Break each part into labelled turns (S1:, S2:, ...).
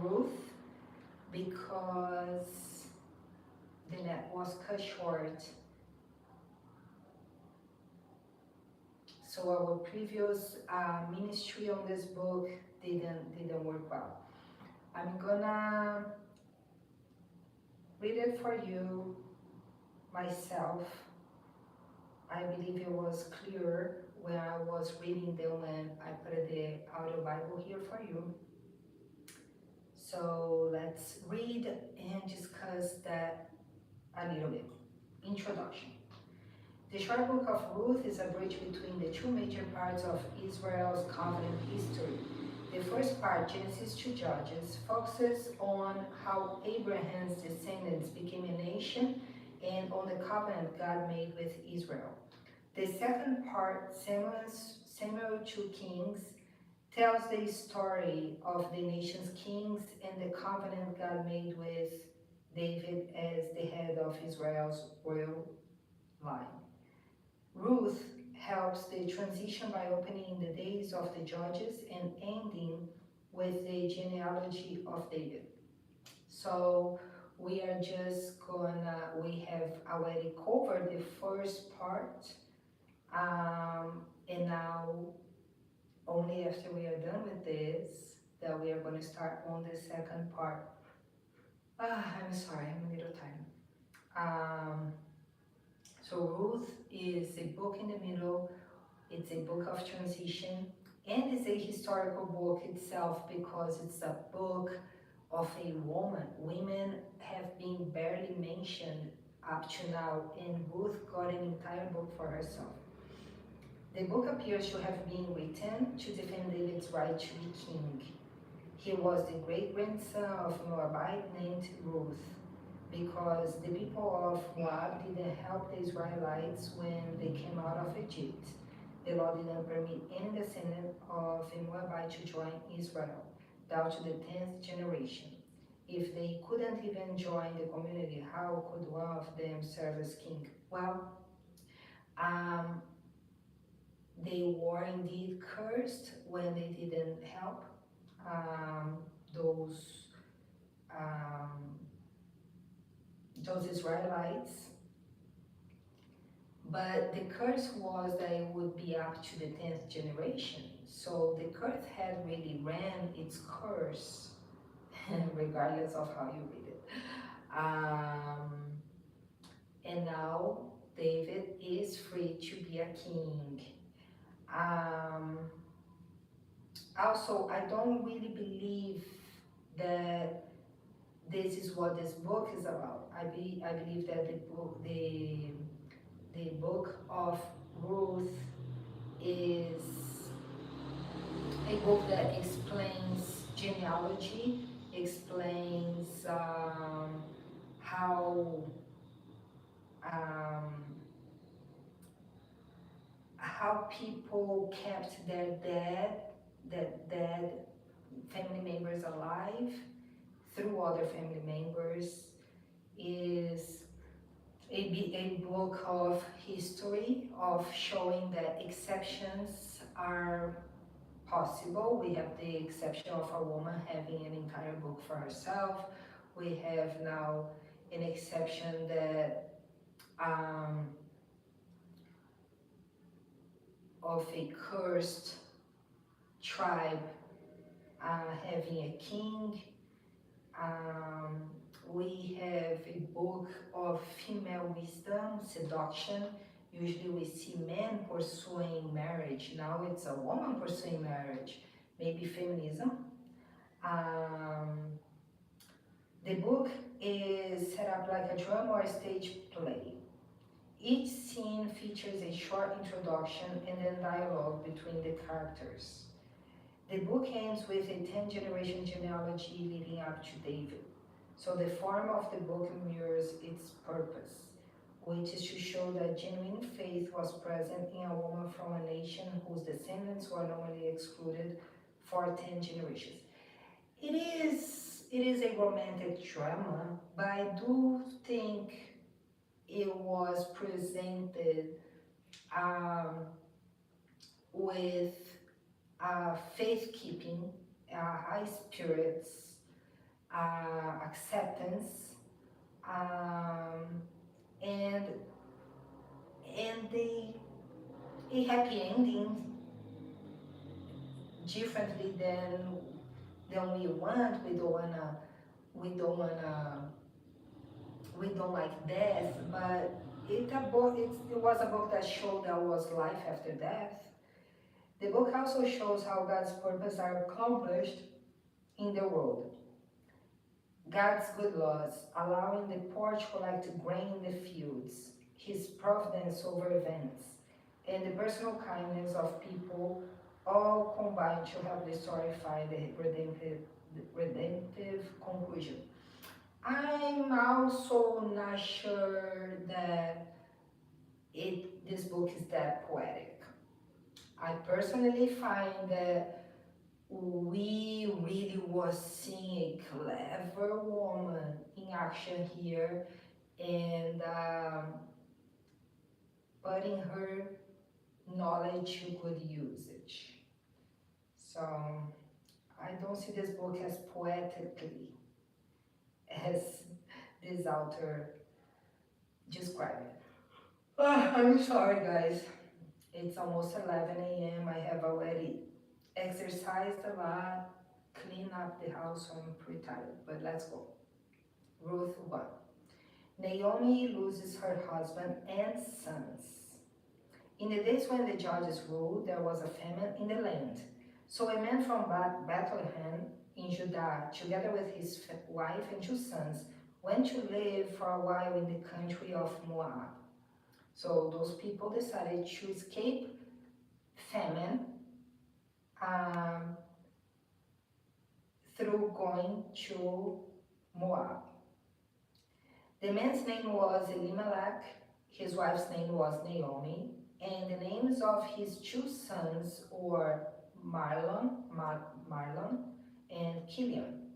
S1: Ruth because the net was cut short. So our previous ministry on this book didn't work well. I'm gonna read it for you myself. I believe it was clear when I was reading them when I put the audio Bible here for you. So let's read and discuss that a little bit. Introduction. The short book of Ruth is a bridge between the two major parts of Israel's covenant history. The first part, Genesis to Judges, focuses on how Abraham's descendants became a nation and on the covenant God made with Israel. The second part, Samuel to Kings, tells the story of the nation's kings and the covenant God made with David as the head of Israel's royal line. Ruth helps the transition by opening the days of the judges and ending with the genealogy of David. So we are just we have already covered the first part, and now only after we are done with this that we are going to start on the second part. I'm sorry, I'm a little tired. So Ruth is a book in the middle. It's a book of transition, and it's a historical book itself because it's a book of a woman. Women have been barely mentioned up to now, and Ruth got an entire book for herself. The book appears to have been written to defend David's right to be king. He was the great-grandson of a Moabite named Ruth, because the people of Moab didn't help the Israelites when they came out of Egypt. The law didn't permit any descendant of a Moabite to join Israel down to the 10th generation. If they couldn't even join the community, how could one of them serve as king? Well, they were indeed cursed when they didn't help those Israelites. But the curse was that it would be up to the 10th generation. So the curse had really ran its course, regardless of how you read it. And now David is free to be a king. Also, I don't really believe that this is what this book is about. I believe that the book of Ruth is a book that explains genealogy, explains how people kept their dead family members alive through other family members. Is a book of history, of showing that exceptions are possible. We have the exception of a woman having an entire book for herself. We have now an exception that of a cursed tribe having a king. We have a book of female wisdom, seduction. Usually we see men pursuing marriage. Now it's a woman pursuing marriage. Maybe feminism. The book is set up like a drama or a stage play. Each scene features a short introduction and then dialogue between the characters. The book ends with a 10-generation genealogy leading up to David. So the form of the book mirrors its purpose, which is to show that genuine faith was present in a woman from a nation whose descendants were normally excluded for 10 generations. It is a romantic drama, but I do think it was presented with faith-keeping, high spirits, acceptance, um, and the a happy ending differently than we want. We don't wanna we don't like death, but it was a book that showed there was life after death. The book also shows how God's purpose are accomplished in the world. God's good laws, allowing the poor to collect grain in the fields, his providence over events, and the personal kindness of people all combine to help the story find the redemptive conclusion. I'm also not sure that this book is that poetic. I personally find that we really was seeing a clever woman in action here, and putting her knowledge to good usage. So I don't see this book as poetically as this author described it. I'm sorry, guys. It's almost 11 a.m. I have already exercised a lot, cleaned up the house, so I'm pretty tired. But let's go. Ruth 1. Naomi loses her husband and sons. In the days when the judges ruled, there was a famine in the land. So a man from Bethlehem in Judah, together with his wife and 2 sons, went to live for a while in the country of Moab. So those people decided to escape famine um, through going to Moab. The man's name was Elimelech, his wife's name was Naomi, and the names of his 2 sons were Marlon and Kilion.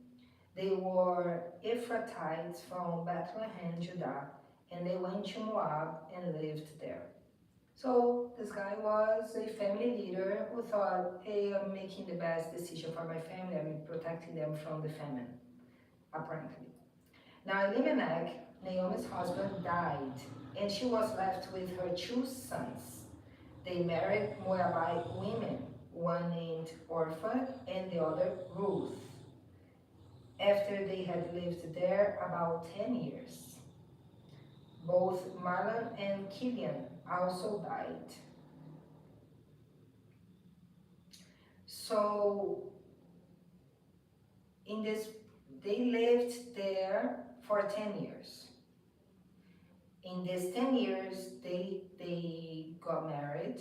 S1: They were Ephrathites from Bethlehem, Judah, and they went to Moab and lived there. So this guy was a family leader who thought, hey, I'm making the best decision for my family, I'm protecting them from the famine, apparently. Now Elimelech, Naomi's husband, died, and she was left with her 2 sons. They married Moabite women, one named Orpha and the other Ruth, after they had lived there about 10 years. Both Marlon and Kilian also died. So they lived there for 10 years. In these 10 years, they got married,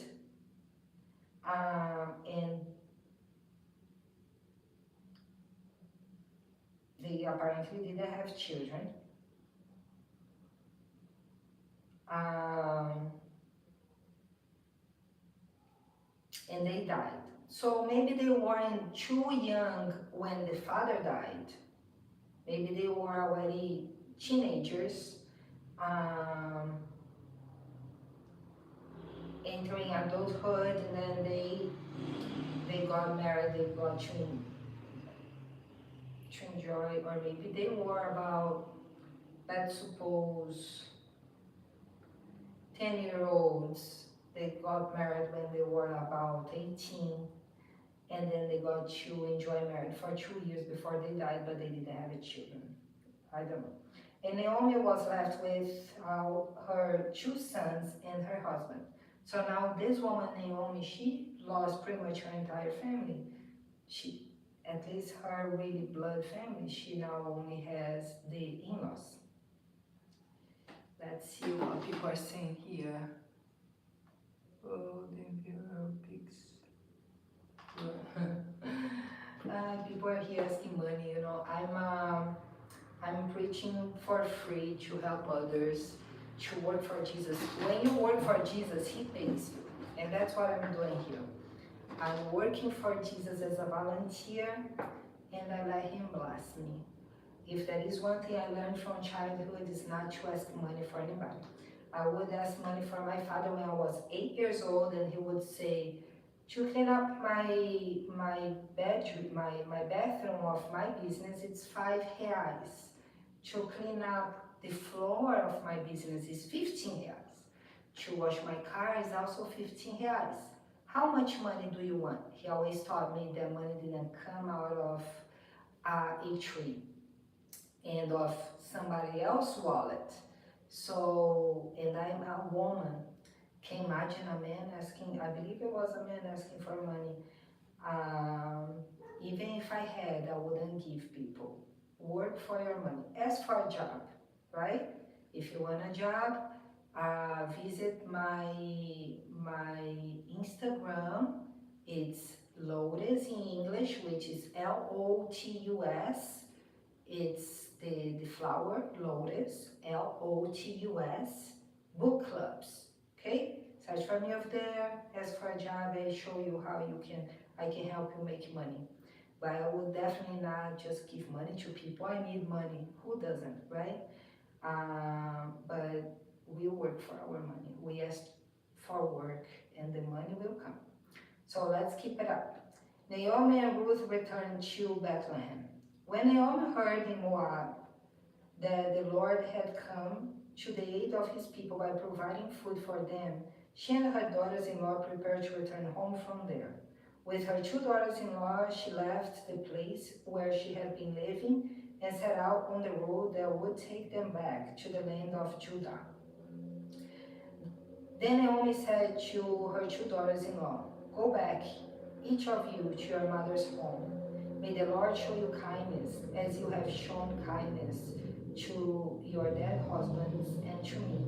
S1: and they apparently didn't have children. And they died. So maybe they weren't too young when the father died. Maybe they were already teenagers, entering adulthood, and then they got married, they got to enjoy, or maybe they were about, let's suppose, 10-year-olds. They got married when they were about 18, and then they got to enjoy marriage for 2 years before they died, but they didn't have children. I don't know. And Naomi was left with her 2 sons and her husband. So now this woman, Naomi, she lost pretty much her entire family. She, at least her really blood family, she now only has the in-laws. Let's see what people are saying here. Oh, the pigs. People are here asking money. I'm preaching for free to help others, to work for Jesus. When you work for Jesus, He pays you, and that's what I'm doing here. I'm working for Jesus as a volunteer, and I let Him bless me. If there is one thing I learned from childhood, is not to ask money for anybody. I would ask money for my father when I was 8 years old, and he would say, To clean up my bedroom, my bathroom of my business, it's 5 reais. To clean up the floor of my business is 15 reais. To wash my car is also 15 reais. How much money do you want? He always taught me that money didn't come out of a tree and of somebody else's wallet. So, and I'm a woman. Can you imagine a man asking, I believe it was a man asking for money. Um, Even if I had, I wouldn't give people. Work for your money. Ask for a job, right? If you want a job, visit my Instagram. It's Lotus in English, which is Lotus. It's the flower, Lotus, Lotus, book clubs, okay? Search for me over there, ask for a job, and show you how I can help you make money. But I would definitely not just give money to people. I need money. Who doesn't, right? But we work for our money. We ask for work, and the money will come. So let's keep it up. Naomi and Ruth returned to Bethlehem. When Naomi heard in Moab that the Lord had come to the aid of his people by providing food for them, she and her daughters-in-law prepared to return home from there. With her two daughters-in-law, she left the place where she had been living and set out on the road that would take them back to the land of Judah. Then Naomi said to her two daughters-in-law, "Go back, each of you, to your mother's home. May the Lord show you kindness, as you have shown kindness to your dead husbands and to me.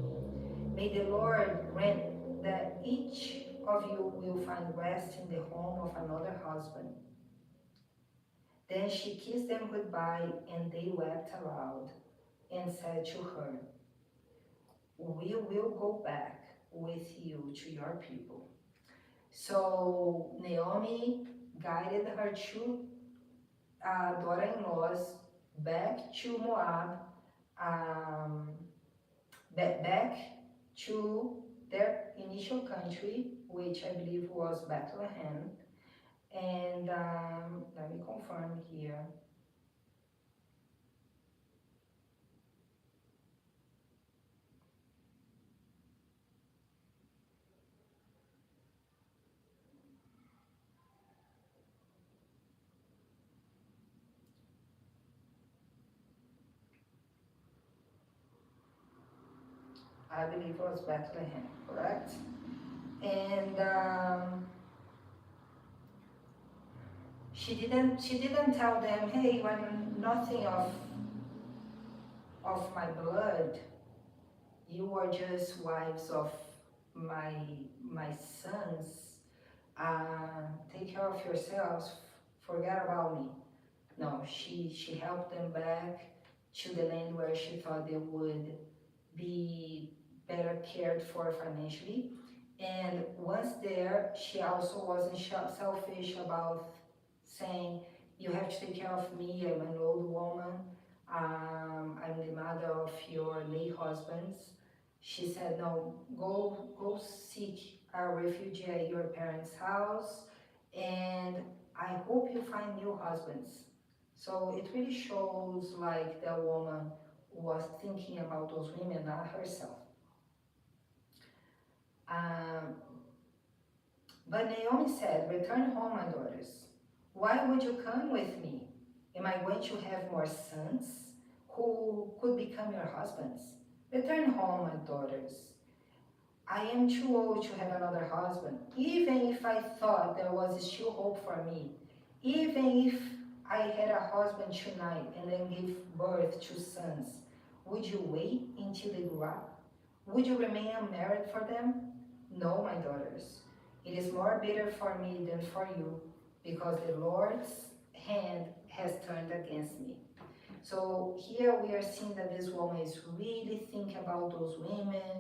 S1: May the Lord grant that each of you will find rest in the home of another husband." Then she kissed them goodbye, and they wept aloud and said to her, "We will go back with you to your people." So Naomi guided her two daughter-in-laws back to Moab, um, back to their initial country, which I believe was Bethlehem. And let me confirm here. I believe it was Bethlehem, correct? And she didn't tell them, "Hey, you are nothing of my blood. You are just wives of my my sons. Take care of yourselves. Forget about me." No, she helped them back to the land where she thought they would be better cared for financially. And once there, she also wasn't selfish about saying, "You have to take care of me, I'm an old woman, I'm the mother of your late husbands." She said, "No, go seek a refuge at your parents' house, and I hope you find new husbands." So it really shows like the woman was thinking about those women, not herself. Um, but Naomi said, "Return home, my daughters. Why would you come with me? Am I going to have more sons who could become your husbands? Return home, my daughters. I am too old to have another husband. Even if I thought there was still hope for me, even if I had a husband tonight and then gave birth to sons, would you wait until they grew up? Would you remain unmarried for them? No, my daughters. It is more bitter for me than for you, because the Lord's hand has turned against me." So here we are seeing that this woman is really thinking about those women.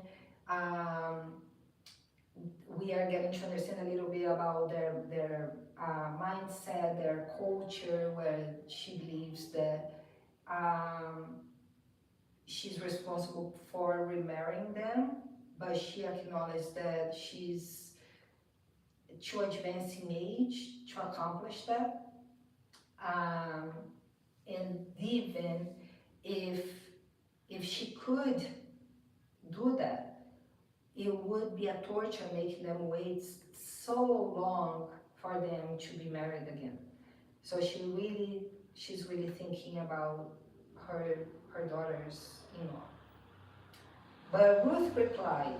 S1: Um, we are getting to understand a little bit about their mindset, their culture, where she believes that she's responsible for remarrying them, but she acknowledged that she's to advancing age to accomplish that. Um, and even if she could do that, it would be a torture making them wait so long for them to be married again. So she's really thinking about her daughters-in-law. But Ruth replied,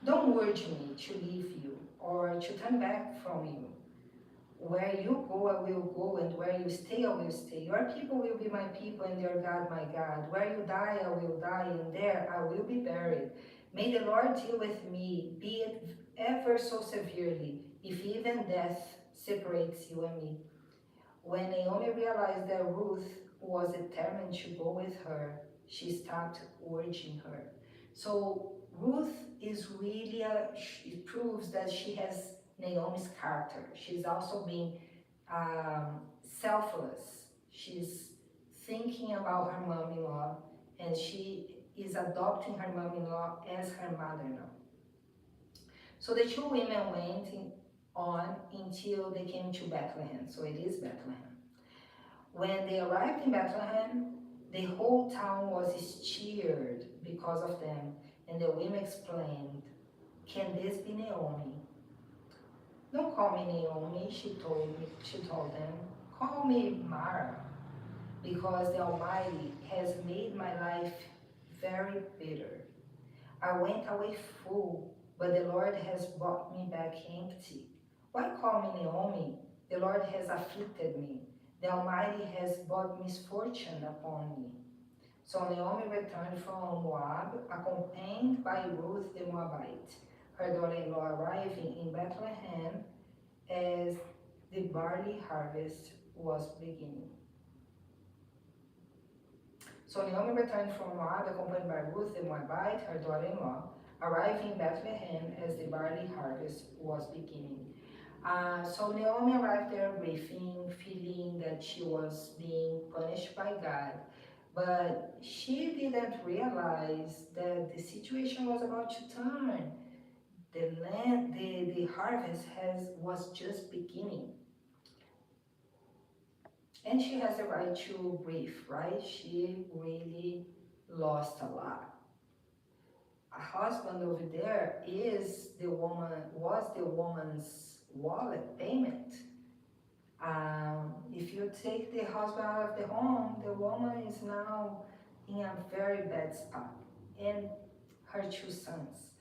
S1: "Don't urge me to leave you or to turn back from you. Where you go, I will go, and where you stay, I will stay. Your people will be my people, and your God, my God. Where you die, I will die, and there I will be buried. May the Lord deal with me, be it ever so severely, if even death separates you and me." When Naomi realized that Ruth was determined to go with her, she stopped urging her. So Ruth is really it proves that she has Naomi's character. She's also being selfless. She's thinking about her mom-in-law, and she is adopting her mom-in-law as her mother-in-law. So the two women went on until they came to Bethlehem. So it is Bethlehem. When they arrived in Bethlehem, the whole town was cheered because of them, and the women exclaimed, "Can this be Naomi?" "Don't call me Naomi," she told them. "Call me Mara, because the Almighty has made my life very bitter. I went away full, but the Lord has brought me back empty. Why call me Naomi? The Lord has afflicted me. The Almighty has brought misfortune upon me." So Naomi returned from Moab, accompanied by Ruth the Moabite, her daughter-in-law, arriving in Bethlehem as the barley harvest was beginning. So Naomi returned from Moab, accompanied by Ruth the Moabite, her daughter-in-law, arriving in Bethlehem as the barley harvest was beginning. So Naomi arrived there grieving, feeling that she was being punished by God, but she didn't realize that the situation was about to turn. The harvest was just beginning. And she has the right to grieve, right? She really lost a lot. A husband over there was the woman's wallet payment. If you take the husband out of the home, the woman is now in a very bad spot. And her two sons,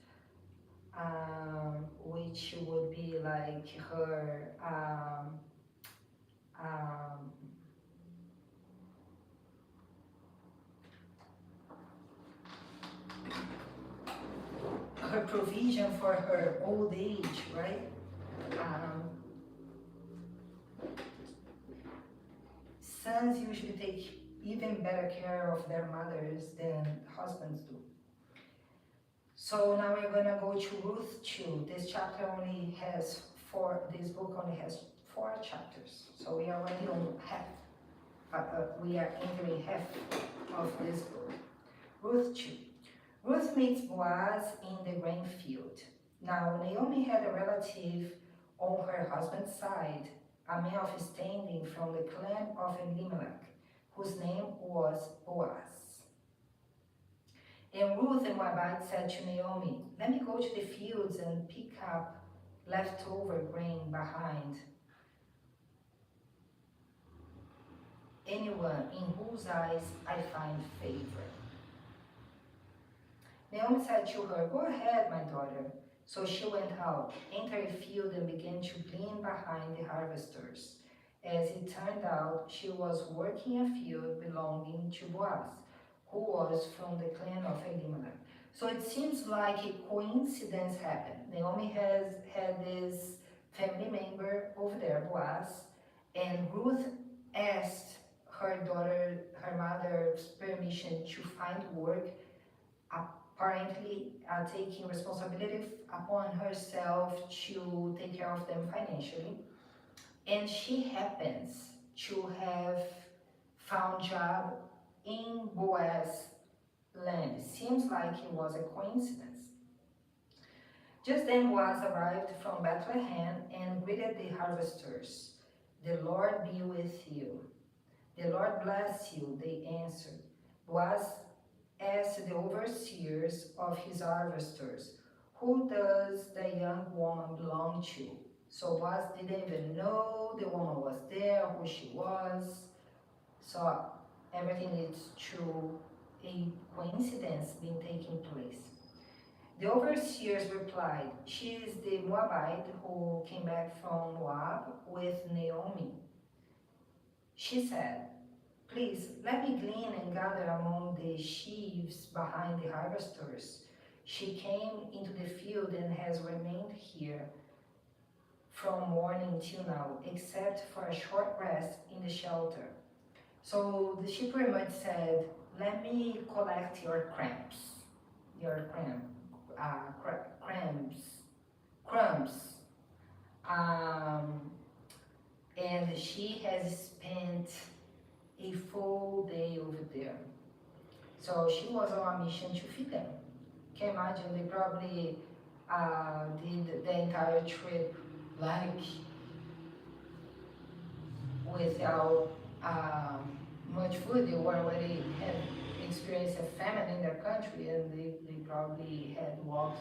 S1: which would be like her her provision for her old age, right? Sons usually take even better care of their mothers than husbands do. So now we're gonna go to Ruth 2. This book only has 4 chapters. So we are already on half. We are entering half of this book. Ruth 2. Ruth meets Boaz in the grain field. Now Naomi had a relative on her husband's side, a man of standing from the clan of Elimelech, whose name was Boaz. And Ruth the Moabite said to Naomi, "Let me go to the fields and pick up leftover grain behind anyone in whose eyes I find favor." Naomi said to her, "Go ahead, my daughter." So she went out, entered a field, and began to glean behind the harvesters. As it turned out, she was working a field belonging to Boaz, who was from the clan of Elimelech. So it seems like a coincidence happened. Naomi has had this family member over there, Boaz, and Ruth asked her mother's permission to find work, apparently taking responsibility upon herself to take care of them financially. And she happens to have found job in Boaz's land. Seems like it was a coincidence. Just then Boaz arrived from Bethlehem and greeted the harvesters. The Lord be with you. The Lord bless you, they answered. Boaz asked the overseers of his harvesters, who does the young woman belong to? So Boaz didn't even know the woman was there, who she was. So everything leads to a coincidence being taking place. The overseers replied, she is the Moabite who came back from Moab with Naomi. She said, please let me glean and gather among the sheaves behind the harvesters. She came into the field and has remained here from morning till now, except for a short rest in the shelter. So she pretty much said, let me collect your crumbs, crumbs. Um, and she has spent a full day over there. So she was on a mission to feed them. Can you imagine? They probably did the entire trip like without much food. They were already had experienced a famine in their country, and they probably had walked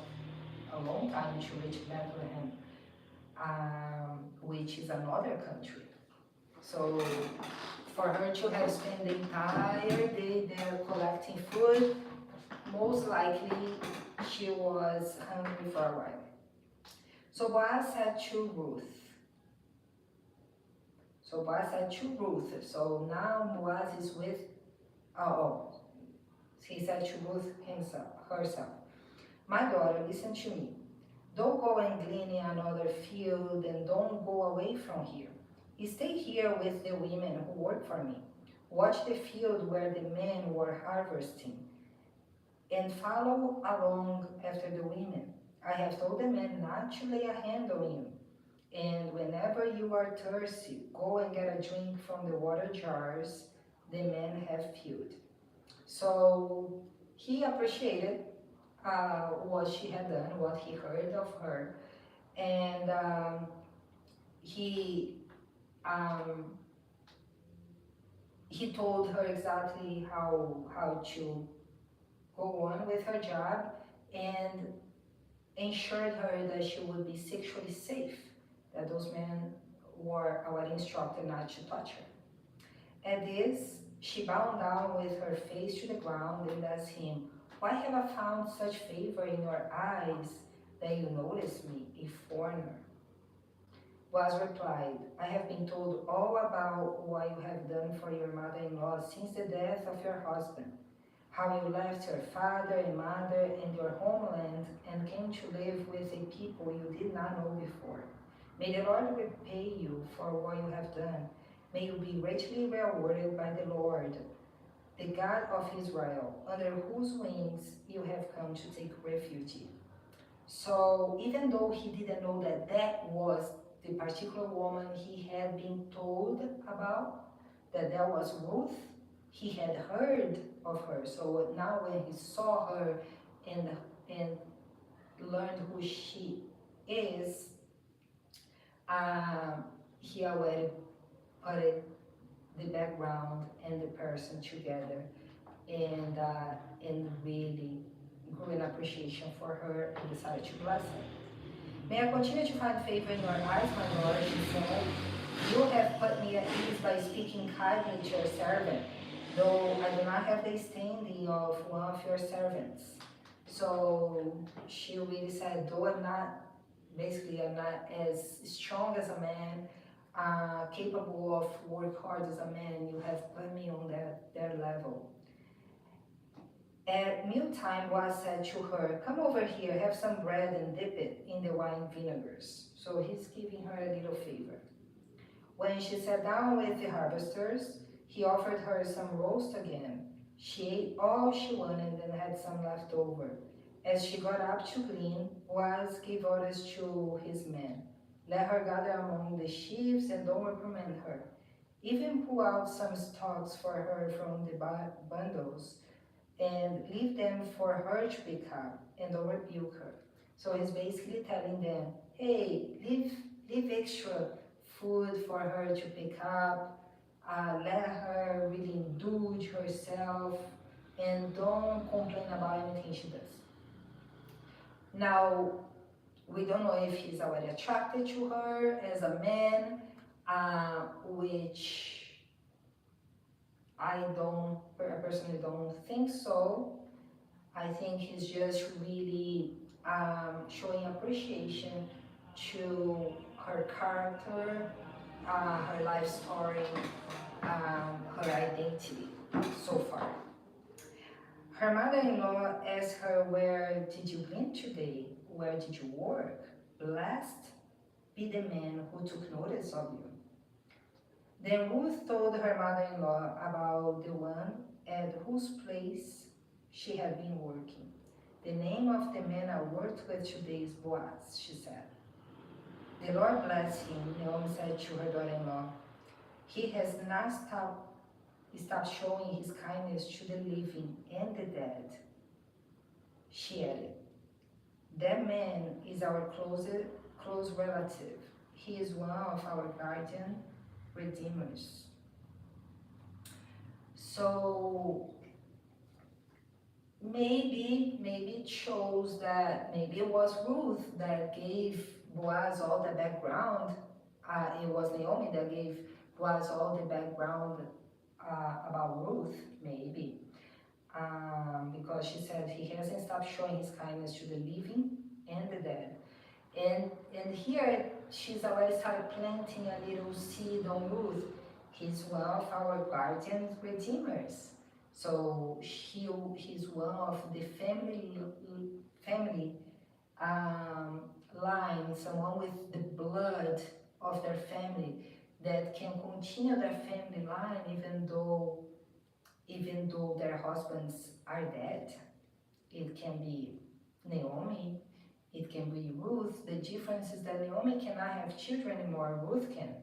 S1: a long time to reach Bethlehem, which is another country. So for her to have spent the entire day there collecting food, most likely she was hungry for a while. So Boaz said to Ruth, so now Boaz is with, he said to Ruth herself, my daughter, listen to me. Don't go and glean in another field and don't go away from here. Stay here with the women who work for me. Watch the field where the men were harvesting and follow along after the women. I have told the men not to lay a hand on you. And whenever you are thirsty, go and get a drink from the water jars the men have filled. So he appreciated what she had done, what he heard of her, and he he told her exactly how to go on with her job and ensured her that she would be sexually safe, that those men were already instructed not to touch her. At this, she bowed down with her face to the ground and asked him, why have I found such favor in your eyes that you notice me, a foreigner? Boaz replied, I have been told all about what you have done for your mother-in-law since the death of your husband, how you left your father and mother and your homeland and came to live with a people you did not know before. May the Lord repay you for what you have done. May you be richly rewarded by the Lord, the God of Israel, under whose wings you have come to take refuge. So even though he didn't know that that was the particular woman he had been told about, that was Ruth, he had heard of her. So now when he saw her and learned who she is, he already put the background and the person together, and really grew an appreciation for her and decided to bless her. May I continue to find favor in your eyes, my Lord, she said. You have put me at ease by speaking kindly to your servant, though I do not have the standing of one of your servants. So she really said, though I'm not as strong as a man, capable of work hard as a man, you have put me on their level. At mealtime, Boaz said to her, come over here, have some bread and dip it in the wine vinegars. So he's giving her a little favor. When she sat down with the harvesters, he offered her some roast again. She ate all she wanted and had some left over. As she got up to glean, Boaz gave orders to his men. Let her gather among the sheaves and don't reprimand her. Even pull out some stalks for her from the bundles and leave them for her to pick up, and don't rebuke her. So he's basically telling them, hey, leave extra food for her to pick up, let her really indulge herself, and don't complain about anything she does. Now, we don't know if he's already attracted to her as a man, which I personally don't think so. I think he's just really showing appreciation to her character, her life story, her identity so far. Her mother-in-law asked her, where did you went today? Where did you work? Blessed be the man who took notice of you. Then Ruth told her mother-in-law about the one at whose place she had been working. The name of the man I worked with today is Boaz, she said. The Lord bless him, Naomi said to her daughter-in-law. He has not stopped showing his kindness to the living and the dead. She added, that man is our close relative. He is one of our guardian redeemers. So maybe it shows that maybe it was Ruth that gave Boaz all the background. It was Naomi that gave Boaz all the background about Ruth, maybe. Because she said he hasn't stopped showing his kindness to the living and the dead. And here she's already started planting a little seed on Ruth. He's one of our guardian redeemers. So he's one of the family line, someone with the blood of their family that can continue their family line even though their husbands are dead. It can be Naomi, it can be Ruth. The difference is that Naomi cannot have children anymore, Ruth can.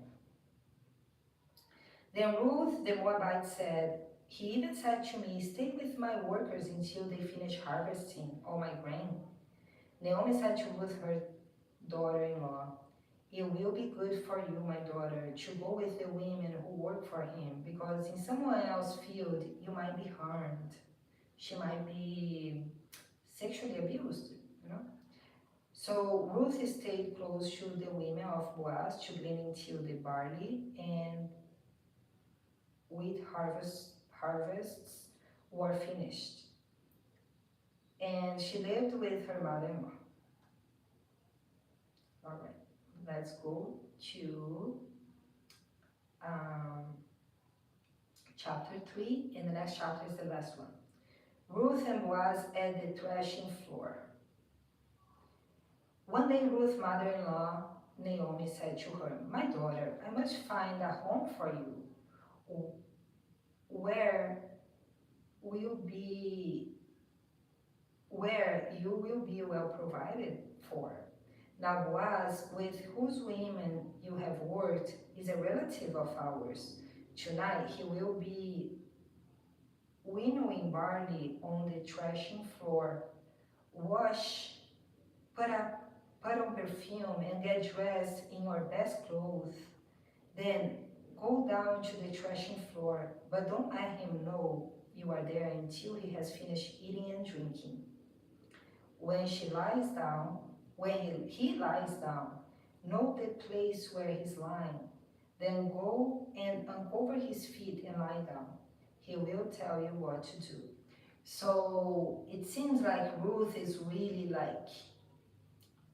S1: Then Ruth the Moabite said, he even said to me, stay with my workers until they finish harvesting all my grain. Naomi said to Ruth, her daughter-in-law, it will be good for you, my daughter, to go with the women who work for him, because in someone else's field you might be harmed. She might be sexually abused, you know. So Ruth stayed close to the women of Boaz to glean until the barley and wheat harvests were finished. And she lived with her mother-in-law. All right, let's go to chapter 3, and the next chapter is the last one. Ruth and Boaz at the threshing floor. One day Ruth's mother-in-law, Naomi, said to her, my daughter, I must find a home for you where you will be well provided for. Now Boaz, with whose women you have worked, is a relative of ours. Tonight he will be winnowing barley on the threshing floor. Wash, put on perfume, and get dressed in your best clothes. Then go down to the threshing floor, but don't let him know you are there until he has finished eating and drinking. When he lies down, note the place where he's lying. Then go and uncover his feet and lie down. He will tell you what to do. So it seems like Ruth is really like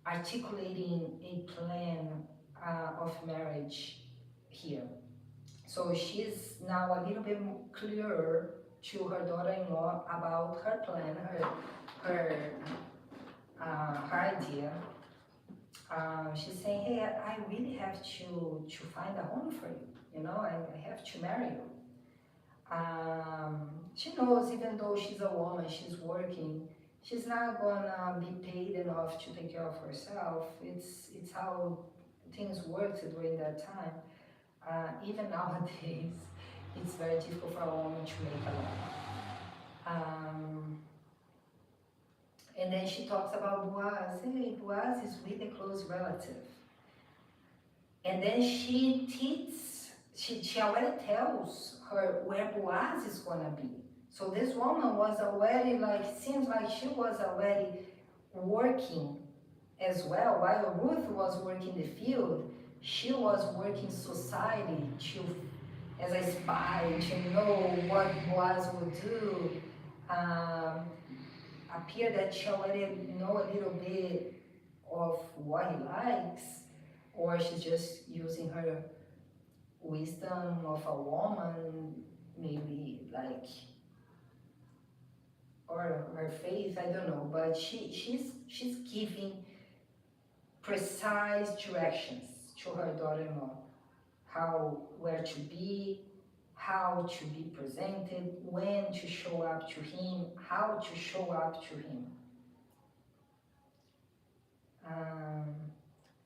S1: articulating a plan of marriage here. So she's now a little bit clearer to her daughter-in-law about her plan, her idea. She's saying, hey, I really have to find a home for you. You know, I have to marry you. She knows even though she's a woman, she's working, she's not gonna be paid enough to take care of herself. It's how things worked during that time. Even nowadays, it's very difficult for a woman to make a lot. And then she talks about Boaz. Hey, Boaz is really close relative. And then she already tells her where Boaz is gonna be. So this woman was already like, seems like she was already working as well. While Ruth was working the field, she was working society to, as a spy, to know what Boaz would do. Um, Appear that she already know a little bit of what he likes, or she's just using her wisdom of a woman, maybe like, or her faith, I don't know, but she's giving precise directions to her daughter-in-law, where to be, how to be presented, when to show up to him, how to show up to him. Um,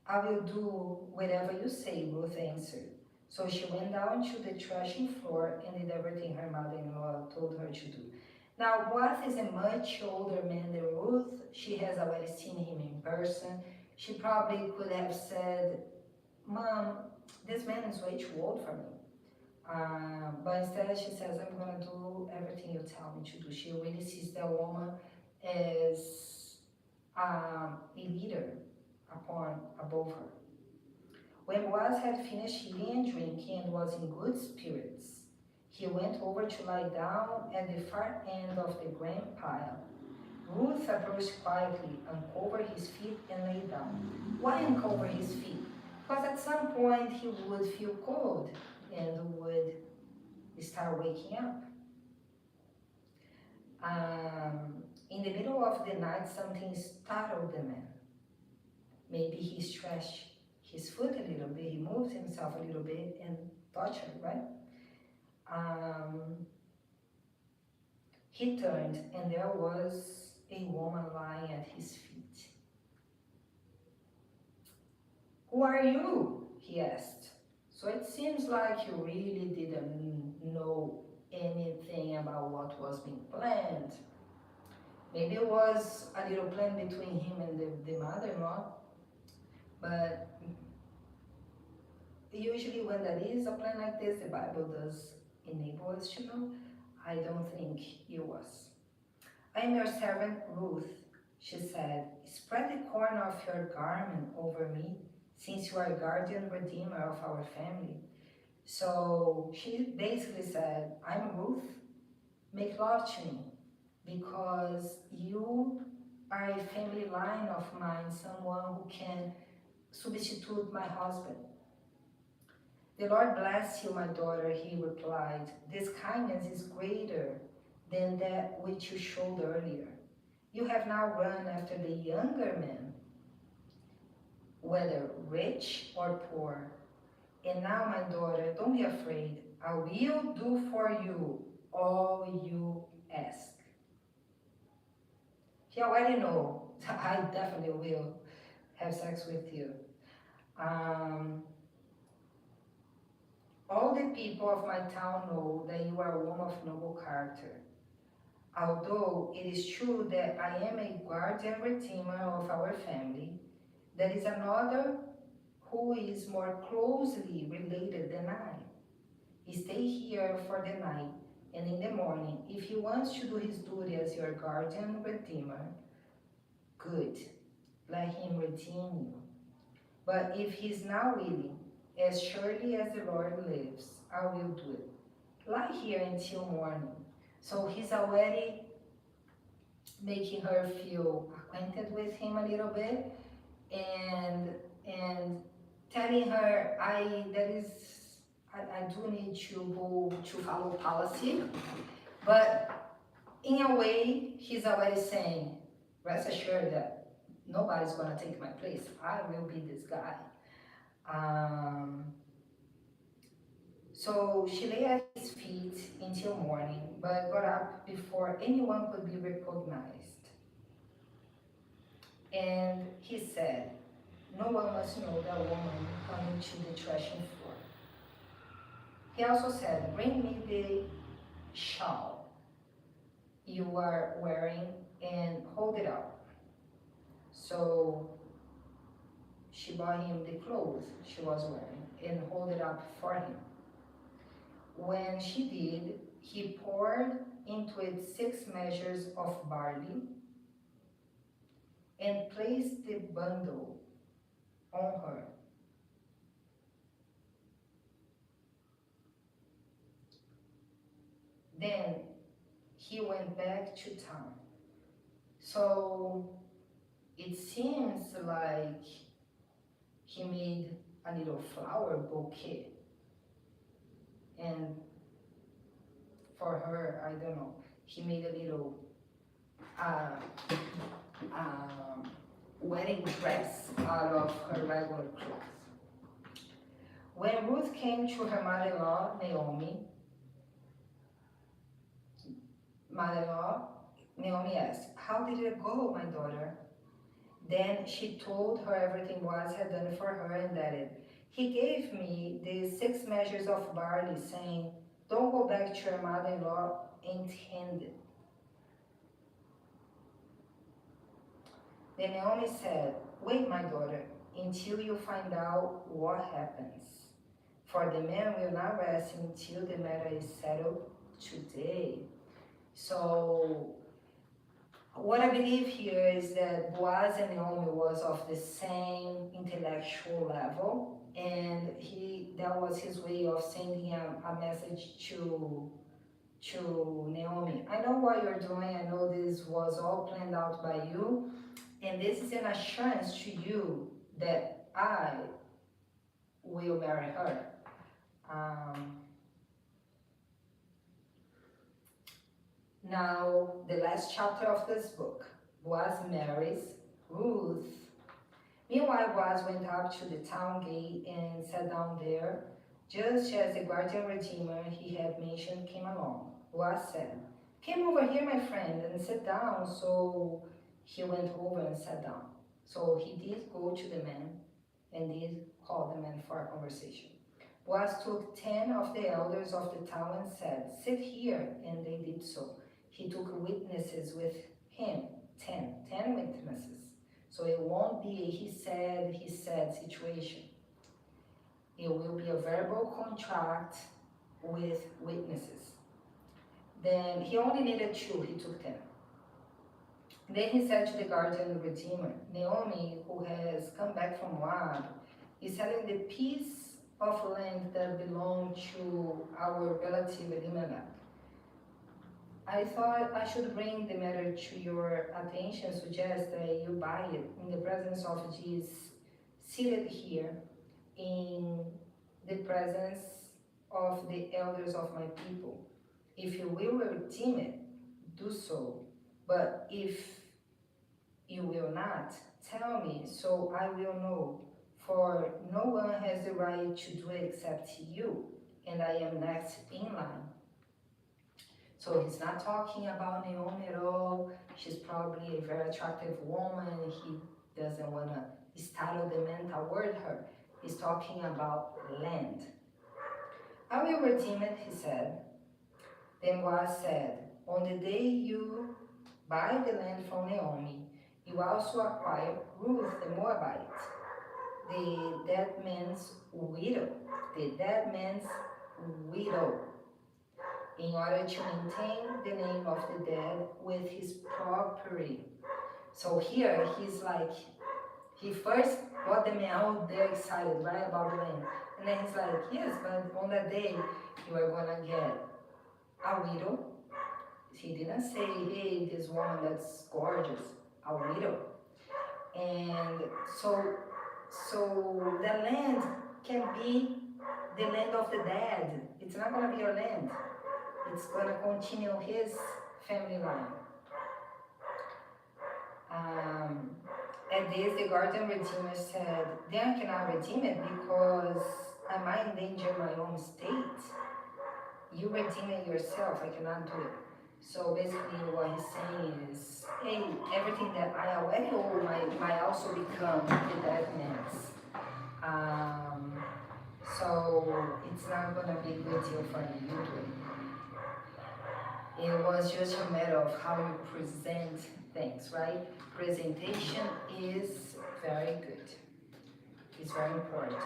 S1: I will do whatever you say, Ruth answered. So she went down to the threshing floor and did everything her mother-in-law told her to do. Now, Boaz is a much older man than Ruth. She has already seen him in person. She probably could have said, Mom, this man is way too old for me. But instead she says, I'm going to do everything you tell me to do. She really sees that woman as a leader above her. When Boaz had finished eating and drinking and was in good spirits, he went over to lie down at the far end of the grain pile. Ruth approached quietly, uncovered his feet, and lay down. Why uncover his feet? Because at some point he would feel cold and would start waking up. In the middle of the night, something startled the man. Maybe he stretched his foot a little bit, he moved himself a little bit and touched her, right? He turned and there was a woman lying at his feet. Who are you? He asked. So it seems like you really didn't know anything about what was being planned. Maybe it was a little plan between him and the mother-in-law, but usually when there is a plan like this, the Bible does enable us to know. I don't think it was. I am your servant Ruth, she said. Spread the corner of your garment over me, since you are guardian redeemer of our family. So she basically said, I'm Ruth, make love to me, because you are a family line of mine, someone who can substitute my husband. The Lord bless you, my daughter, he replied. This kindness is greater than that which you showed earlier. You have now run after the younger men, whether rich or poor. And now, my daughter, don't be afraid. I will do for you all you ask. He already knows. I definitely will have sex with you. All the people of my town know that you are a woman of noble character. Although it is true that I am a guardian redeemer of our family, there is another who is more closely related than I. Stay here for the night, and in the morning, if he wants to do his duty as your guardian redeemer, good, let him redeem you. But if he's not willing, as surely as the Lord lives, I will do it. Lie here until morning. So he's already making her feel acquainted with him a little bit, and telling her I do need to go to follow policy, but in a way he's already saying, rest assured that nobody's gonna take my place. I will be this guy. So she lay at his feet until morning, but got up before anyone could be recognized. And he said, no one must know that woman coming to the threshing floor. He also said, bring me the shawl you are wearing and hold it up. So she bought him the clothes she was wearing and hold it up for him. When she did, he poured into it 6 measures of barley and placed the bundle on her. Then he went back to town. So it seems like he made a little flower bouquet. And for her, I don't know, he made a little uh, wedding dress out of her regular clothes. When Ruth came to her mother-in-law, Naomi asked, "How did it go, my daughter?" Then she told her everything Boaz had done for her and added, "He gave me these 6 measures of barley, saying, 'Don't go back to your mother-in-law empty-handed.'" Then Naomi said, "Wait, my daughter, until you find out what happens. For the man will not rest until the matter is settled today." So what I believe here is that Boaz and Naomi was of the same intellectual level, and that was his way of sending a message to Naomi. I know what you're doing. I know this was all planned out by you, and this is an assurance to you that I will marry her. Now, the last chapter of this book, Boaz marries Ruth. Meanwhile, Boaz went up to the town gate and sat down there, just as the guardian redeemer he had mentioned came along. Boaz said, "Come over here, my friend, and sit down." So he went over and sat down. So he did go to the man and did call the man for a conversation. Boaz took 10 of the elders of the town and said, "Sit here," and they did so. He took witnesses with him, 10 witnesses. So it won't be a he said situation. It will be a verbal contract with witnesses. Then he only needed 2, he took 10. Then he said to the guardian redeemer, "Naomi, who has come back from Moab, is selling the piece of land that belonged to our relative Elimelech. I thought I should bring the matter to your attention, suggest that you buy it in the presence of Jesus, seated here in the presence of the elders of my people. If you will redeem it, do so. But if you will not, tell me, so I will know. For no one has the right to do it except you, and I am next in line." So he's not talking about Naomi at all. She's probably a very attractive woman. He doesn't want to startle the man toward her. He's talking about land. "I will redeem it," he said. Then Boaz said, "On the day you buy the land from Naomi, you also acquire Ruth the Moabite, the dead man's widow. The dead man's widow. In order to maintain the name of the dead with his property." So here he's like, he first got the man out there excited, right, about the land. And then he's like, "Yes, but on that day you are gonna get a widow." He didn't say, "Hey, this woman that's gorgeous," a widow. And so the land can be the land of the dead. It's not gonna be your land. It's going to continue his family line. At this, the guardian redeemer said, "Then I cannot redeem it because I might endanger my own state. You redeem it yourself, I cannot do it." So basically what he's saying is, hey, everything that I already owe might also become the dead man's. So it's not going to be a good deal for you to do it. It was just a matter of how you present things, right? Presentation is very good. It's very important.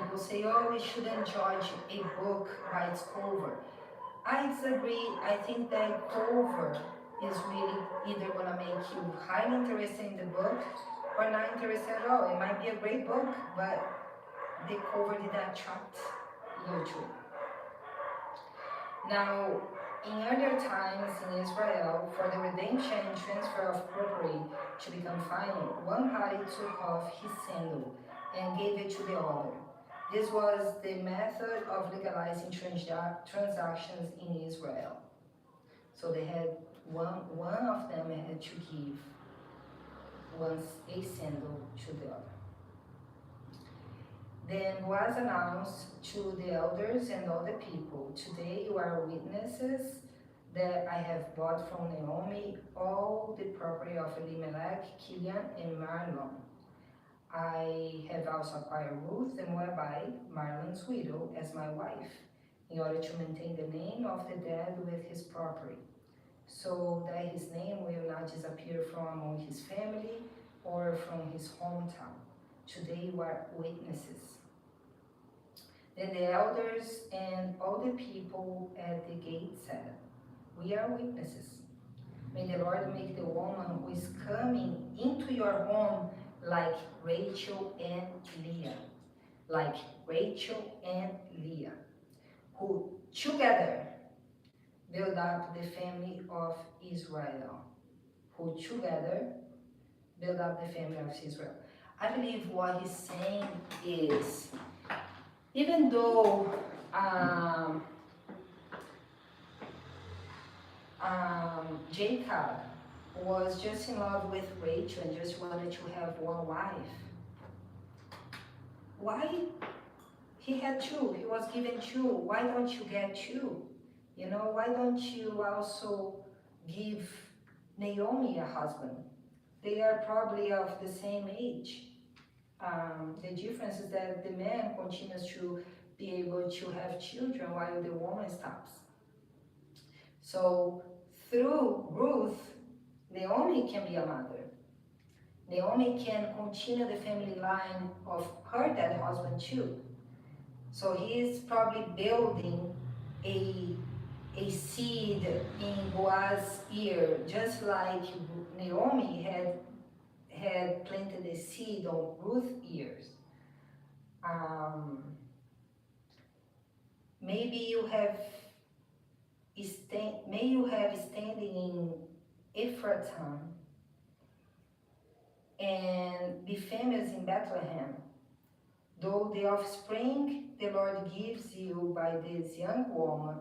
S1: People say, oh, we shouldn't judge a book by its cover. I disagree. I think that cover is really either going to make you highly interested in the book or not interested at all. It might be a great book, but the cover did not attract you to it. Now, in earlier times in Israel, for the redemption and transfer of property to become final, one party took off his sandal and gave it to the other. This was the method of legalizing transactions in Israel. So they had one of them had to give once a sandal to the other. Then was announced to the elders and all the people, today you are witnesses that I have bought from Naomi all the property of Elimelech, Kilian, and Mahlon. I have also acquired Ruth the Moabite, Mahlon's widow, as my wife, in order to maintain the name of the dead with his property, so that his name will not disappear from among his family or from his hometown. Today you are witnesses. Then the elders and all the people at the gate said, we are witnesses. May the Lord make the woman who is coming into your home like Rachel and Leah. Like Rachel and Leah, who together build up the family of Israel. Who together build up the family of Israel. I believe what he's saying is, even though Jacob was just in love with Rachel and just wanted to have one wife, why he had two? He was given two. Why don't you get two? You know, why don't you also give Naomi a husband? They are probably of the same age. The difference is that the man continues to be able to have children while the woman stops. So through Ruth, Naomi can be a mother. Naomi can continue the family line of her dead husband too. So he is probably building a seed in Boaz's ear, just like Naomi had planted a seed on Ruth's ears. Maybe you have standing in Ephraim and be famous in Bethlehem. Though the offspring the Lord gives you by this young woman,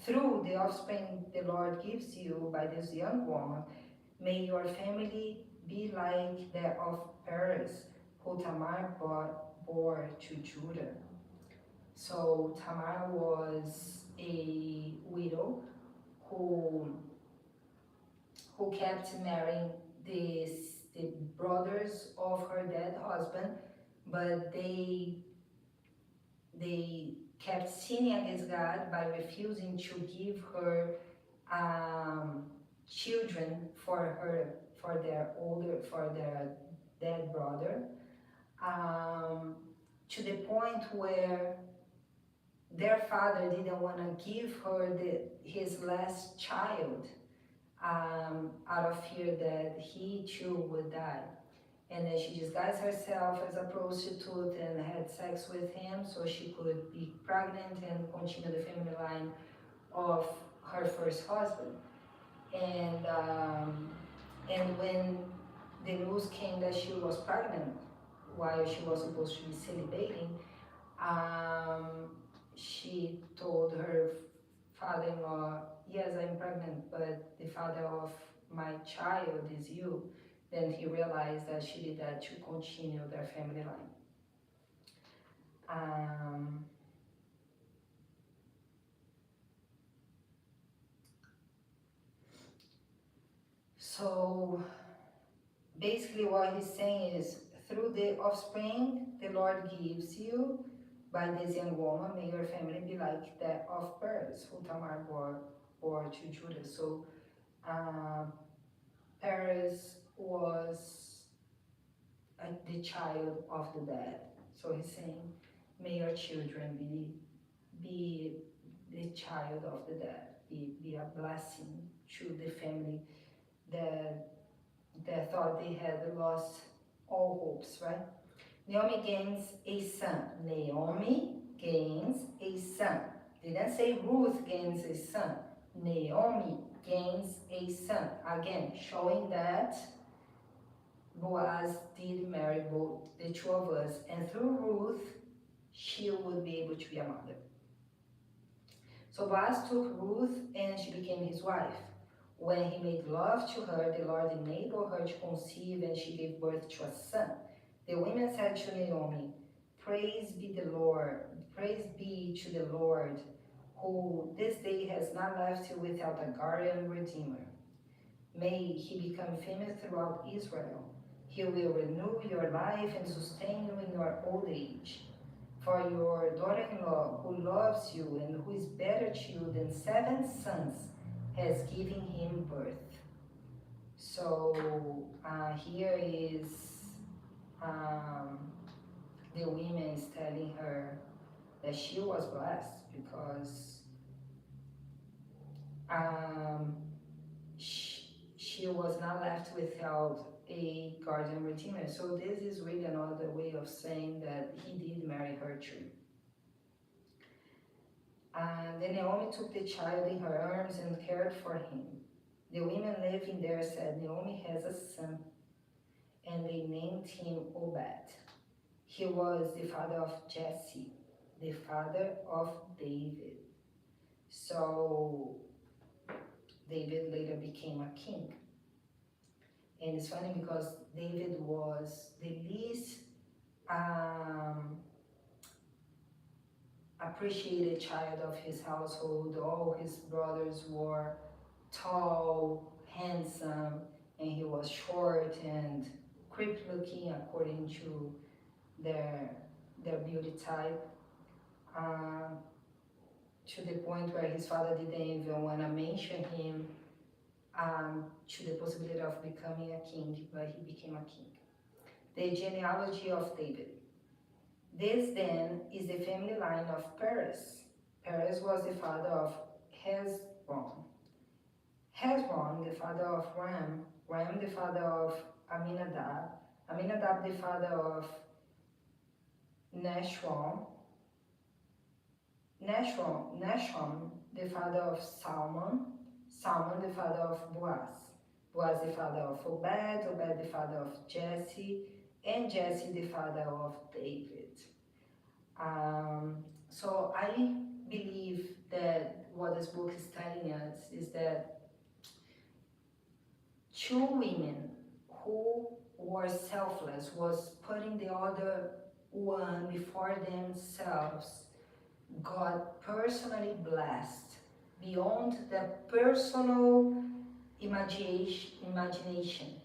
S1: through the offspring the Lord gives you by this young woman, may your family be like that of Perez, who Tamar bore to Judah. So Tamar was a widow who kept marrying the brothers of her dead husband, but they kept sinning against God by refusing to give her children for their dead brother, to the point where their father didn't want to give her his last child, out of fear that he too would die. And then she disguised herself as a prostitute and had sex with him so she could be pregnant and continue the family line of her first husband. And when the news came that she was pregnant while she was supposed to be celibating, she told her father-in-law, yes, I'm pregnant, but the father of my child is you. Then he realized that she did that to continue their family line. So basically what he's saying is, through the offspring the Lord gives you by this young woman, may your family be like that of Perez, who Tamar bore to Judah. So Uh, Paris was the child of the dead. So he's saying, may your children be the child of the dead, be a blessing to the family that thought they had lost all hopes, right? Naomi gains a son. Naomi gains a son. Didn't say Ruth gains a son. Naomi gains a son. Again, showing that Boaz did marry both the two of us, and through Ruth, she would be able to be a mother. So Boaz took Ruth and she became his wife. When he made love to her, the Lord enabled her to conceive and she gave birth to a son. The women said to Naomi, praise be to the Lord, who this day has not left you without a guardian redeemer. May he become famous throughout Israel. He will renew your life and sustain you in your old age. For your daughter-in-law, who loves you and who is better to you than 7 sons, has given him birth. So here is the women is telling her that she was blessed because she was not left without a guardian redeemer. So this is really another way of saying that he did marry her too. Then Naomi took the child in her arms and cared for him. The women living there said, Naomi has a son, and they named him Obed. He was the father of Jesse, the father of David. So David later became a king. And it's funny because David was the least appreciated child of his household. All his brothers were tall, handsome, and he was short and creepy looking according to their beauty type. To the point where his father didn't even want to mention him to the possibility of becoming a king, but he became a king. The genealogy of David. This then is the family line of Perez. Perez was the father of Hezron. Hezron, the father of Ram. Ram, the father of Aminadab. Aminadab, the father of Nashon. Nashon, the father of Salmon. Salmon, the father of Boaz. Boaz, the father of Obed. Obed, the father of Jesse. And Jesse, the father of David. So I believe that what this book is telling us is that 2 women who were selfless, was putting the other one before themselves, got personally blessed beyond their personal imagination.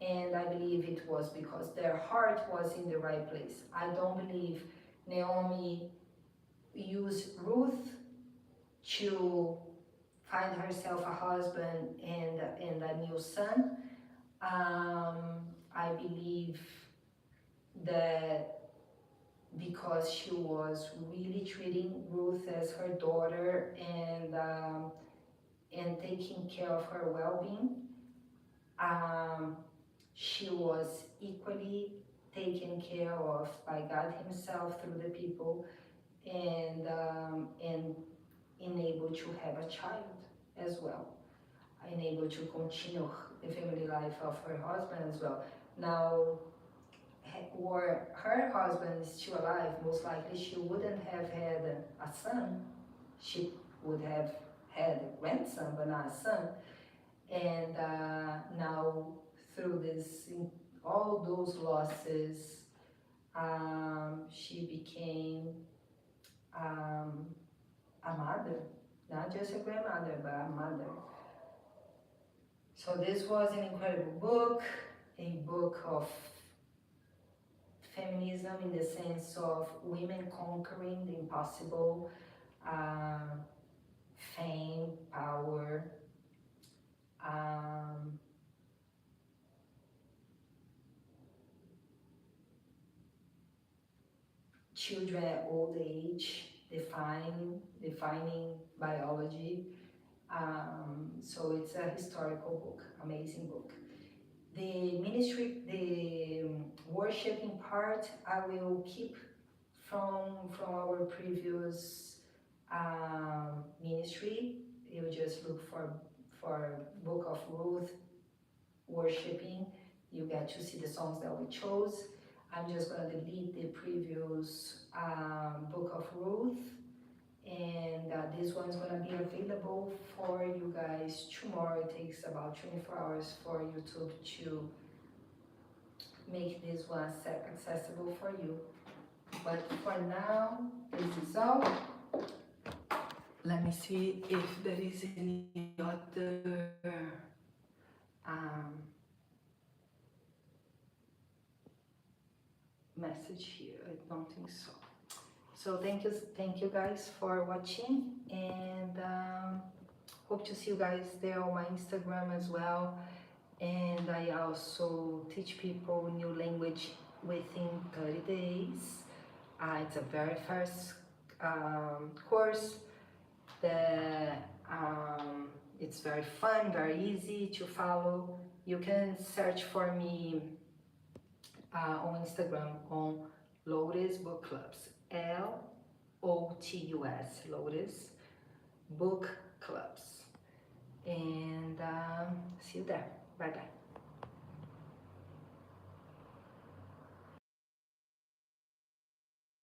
S1: And I believe it was because their heart was in the right place. I don't believe Naomi used Ruth to find herself a husband and a new son. I believe that because she was really treating Ruth as her daughter and taking care of her well-being, she was equally taken care of by God Himself through the people and enabled to have a child as well, enabled to continue the family life of her husband as well. Now, were her husband still alive, most likely she wouldn't have had a son. She would have had a grandson, but not a son. And now, through this, all those losses, she became a mother, not just a grandmother, but a mother. So this was an incredible book, a book of feminism in the sense of women conquering the impossible, fame, power, children at old age, defining biology. So it's a historical book, amazing book. The ministry, the worshiping part, I will keep from our previous ministry. You just look for Book of Ruth, worshiping. You get to see the songs that we chose. I'm just gonna delete the previous Book of Ruth, and this one's gonna be available for you guys tomorrow. It takes about 24 hours for YouTube to make this one accessible for you. But for now, this is all. Let me see if there is any other message here. I don't think so. So thank you guys for watching, and hope to see you guys there on my Instagram as well. And I also teach people new language within 30 days. It's a very first course that it's very fun, very easy to follow. You can search for me on Instagram on Lotus Book Clubs, LOTUS, Lotus Book Clubs. And see you there. Bye bye.